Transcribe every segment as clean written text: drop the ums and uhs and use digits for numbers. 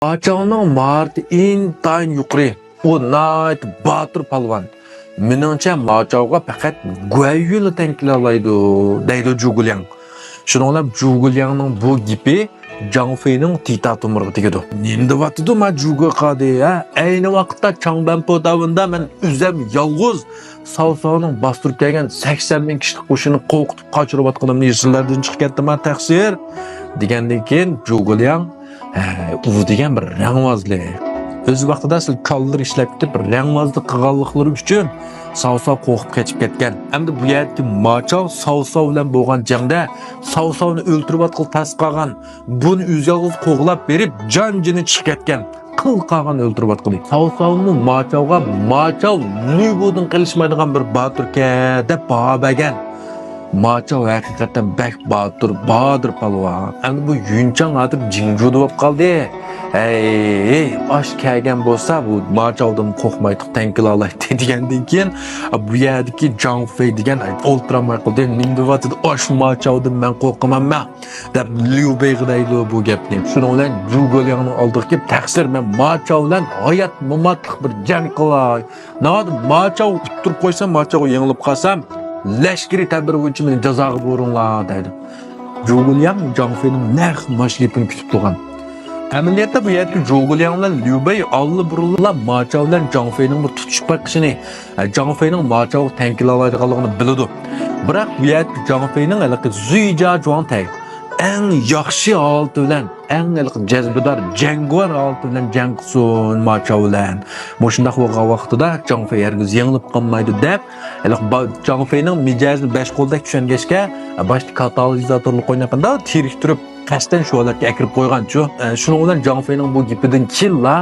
Maçavning marti intayin yuqori. O nayt Batur palvon. Meningcha Machavga faqat Guayul tenkila oladi, deydi Zhuguliang. Shuni olib Zhuguliangning bu gipi Zhang Feining tita tomirga tegadi. Endi vaqtida ma Zhugu qadi, ayni vaqtda Changbanpo davında men o'zim yolg'iz Savsovning bostirib kelgan 80 ming kishilik qo'shinni qo'rqitib qochirayotganimni eslardan chiqib ketdi-ma taqsir. Degandan keyin Zhuguliang u degan bir rangvozlik. O'z vaqtida siz kallar ishlab ketib rangvozlik qilganliklari uchun Savsov qo'rqib ketib ketgan. Endi bu yerda Machav Savsov bilan bo'lgan jangda Savsovni o'ltirib tasqagan, buni o'z yolg'iz qo'g'lab berib jon-jini chiqib ketgan. Qil qolgan o'ltirib atqili. Savsovni Machavga Machav Lübudin qilishmaydigan bir baturka deb baho bergan. Machav haqiqatan bak Badur palvon. Endi bu Yunchang atib Jingju deb qoldi. Osh kelgan bo'lsa bu Machavdan qo'rqmaydiq tankila oladi degandan keyin bu yerdagi Zhang Fei degan o'ltiramay qoldi. Nimdivatida osh Machavdan men qo'rqamanman deb Liu Bei deydi bu gapni. Shuning bilan Zhuguliangning oldiga kelib taqsir men Machav bilan hayot momatliq bir jang qilay. Nima Machav turib qo'ysam, Machav yengilib qolsam Leşkeri tədbir oyuncu meni cəzağı borunlar deydi. Zhuguliang Zhang Fei'nin nərx maşlipini kütüb doğan. Əməliyyatda bu yerdə Zhuguliang ilə Liu Bei allı burullar Machav ilə Zhang Fei'nin bu tutuşub bakışını, Zhang Fei'nin Machav'ı tənkil alaydıqalığını bilidu. Biroq bu yerdə Zhang Fei'nin Züyca Zhuang təyi en yaxşı haltı bilen, en cezbedar cenguvar haltı bilen jang qilsin Machav bilan. Moshundaq bo'lgan vaqtida Zhang Fei hergiz yengilib qolmaydi deb, Zhang Fei'ning mijozni 5 qo'lda tushungachga boshqa katalizatorni qo'ynaqanda tiriktirib qasdan shu holatga akirib qo'ygan-chu. Shuning bilan Zhang Fei'ning bu gipidan killa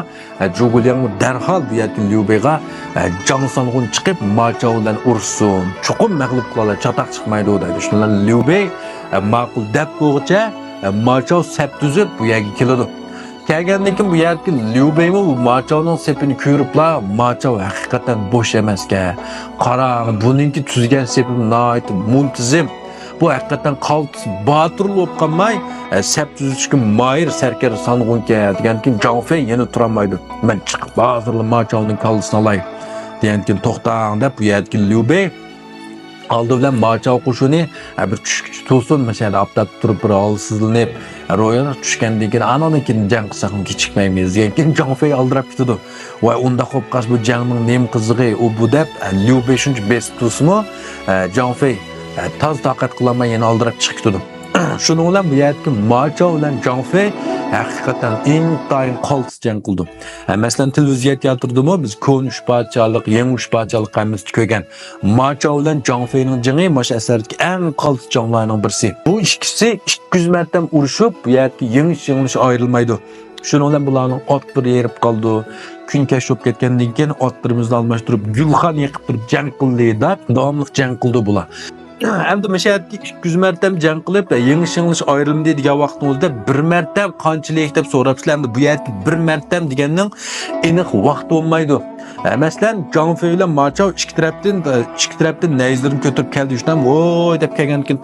Zhuguliang darhol bu yerda Liu Bei'ga Zhang Sangun chiqib Machav bilan ursin. Chuqur mag'lub qiladi, chataq chiqmaydi deydi. Shundan Liu Bei ma'qul deb bo'g'icha Machav sap tuzib bu yerga keladi. Kelgandan keyin bu yerga Liu Bei bu Machavning sepini ko'ribla, Machav haqiqatan bo'sh emasga. Qarang, buningki tuzgan sepi nihoyat muntazam. Bu haqiqatan qaltis Batur bo'lib qolmay, sap tuzishga moyir sarkar Sangunga degan keyin Zhang Fei yana turolmaydi. Men chiqib hozirla Machavning kallasini olay. Degan keyin to'xtang deb bu yerga Liu Bei aldı bilan Machav qo'shini bir tushkichi to'sin, masalan, aptab turib bir olsizlanib, ro'yona tushgandan keyin ananikin jang qilsak kechikmaymiz degan keyin Zhang Fei aldirab ketadi. Va unda xo'p qas bu jangning nem qizig'i u bu deb Liu Bei shuncha besib tursinmi, Zhang Fei taz taqat qilmay yana aldirab chiqib ketadi. Shuning bilan bu yerda Machav bilan Zhang Fei haqiqatan intayin qaltis jang qildi. Masalan, televiziyat keltirdimi, biz ko'n ushbachalik, yangi ushbachalik qamizni ko'rgan. Machav bilan Zhang Fei'ning jangi mana shu asardagi eng qaltis janglarning birisi. Bu ikkisi 200 marta urushib, bu yerda yangish ayrilmaydi. Shuning bilan bularning otlari yerib qoldi. Kun kashib ketgandan keyin otlarimizni almashtirib, gulxon yiqib turib jang qildi deb davomli jang qildi bular. Endi mashhadga 200 marta jang qilib, yangish ayrildi degan vaqtning o'zida bir marta qanchalik deb so'rabsizlar. Endi bu yerda bir marta deganning aniq vaqt bo'lmaydi. Masalan, Zhang Fei bilan Machav ikki tarafdan nayzlarini ko'tarib keldi. Shundan voy deb kelgandan keyin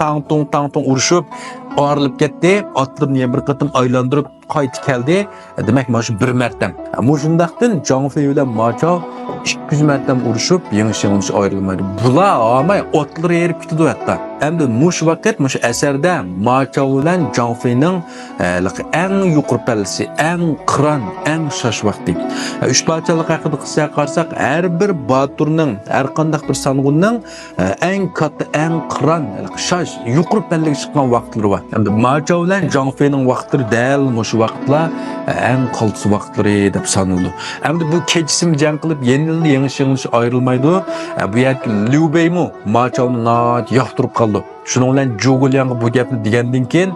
tang-tong urushib, ayrilib ketdi. Otlarni bir qatim aylantirib qaytib keldi. Demak, mana shu bir marta. Shundaqdan Zhang Fei bilan Machav 200 marta urushib, yangish ayrilmaydi. Bular amay otlar erib ketdi hatta. Endi mush vaqt, mush asarda Machav bilan Zhang Fei'ning eng yuqori pallasi, eng qiron, eng shosh vaqti. Ushbachalik haqida qilsak qarsak, har bir Baturning, har qanday bir sangunning eng katta, eng qiron, shosh, yuqori pallaga chiqqan vaqtlari bor. Endi Machav bilan Zhang Fei'ning vaqtlari dal mush vaqtlar eng qaltis vaqtlari deb sanaladi. Endi bu kechisim jang qilib, yangish ayrilmaydi. Bu yerda Liu Bei mu Machavni nihoyat yoqtirib qoldi. Shuning bilan Zhuguliang bu gapni degandan keyin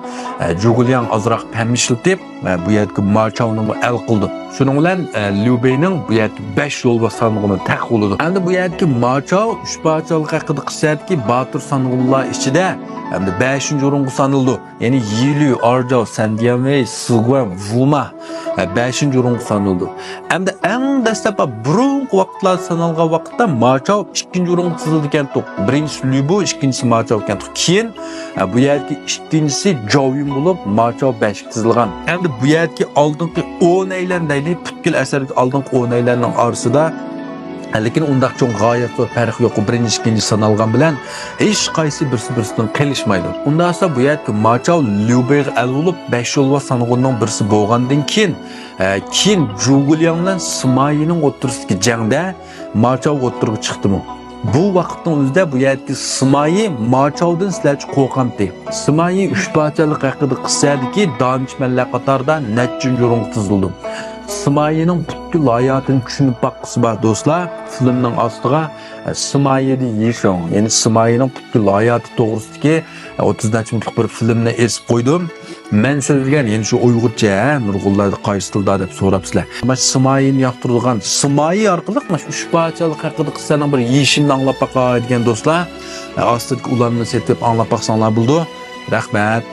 Zhuguliang azroq pamishlatib bu yerga Machavni el qildi. Shuning bilan Liu Bei'ning bu yerga 5 yo'l sanog'ini taquladi. Endi bu yerga Machav ushbachalik haqida qilsatki, Batur sanog'lar ichida endi 5-o'ringa sanildi. Ya'ni Yilu, Arjao, Sandianwei, Siguan, Wuma 5-o'ringa sanildi. Endi eng dastlab burungi vaqtlar sanalgan vaqtda Machav 2-o'ringa tizildi ekan. Birinchisi Liu, ikkinchisi Machav ekan. keyin bu yerki ikkinchisi Jovin bo'lib, Machao 5 tizilgan. Endi bu yerki oldingi 10 aylan deylik, butkul asarga oldingi 10 aylanning orasida lekin undaq cho'ng g'oyat va farq yo'q. Birinchi, ikkinchi sanalgan bilan hech qaysi birisi-birisidan qilishmaydi. Unda esa bu yerki Machao Liu Beiga al bo'lib 5 yo'l va sanog'unning birisi bo'lgandan keyin Zhuguliang bilan Simayining o'tirisidagi jangda Machao o'tirib chiqdimi? Bu vaqtning o'zida bu yerki Simayi Machaodan sizlarcha qo'rqamdi. Simayi 3 parchalik haqida qissadiki, donishmanlar qatorida necha yo'rung tizildi. Simayining butkul hayotini tushunib boqqisi bor do'stlar. Filmning ostiga Simayini yeshon, ya'ni Simayining butkul hayoti to'g'risidagi 30 minutlik bir filmni esib qo'ydim. Men sizlarga yana shu Uyg'urcha, nurg'unlarda qaysi tilda deb so'rabsizlar. Mana Simayini yoqtirgan Simayi orqali mana shu 3 parchalik haqida qissaning bir yeshimni anglab boqay degan do'stlar. Ostidagi ularni setib anglab boqsanglar bo'ldi. Rahmat.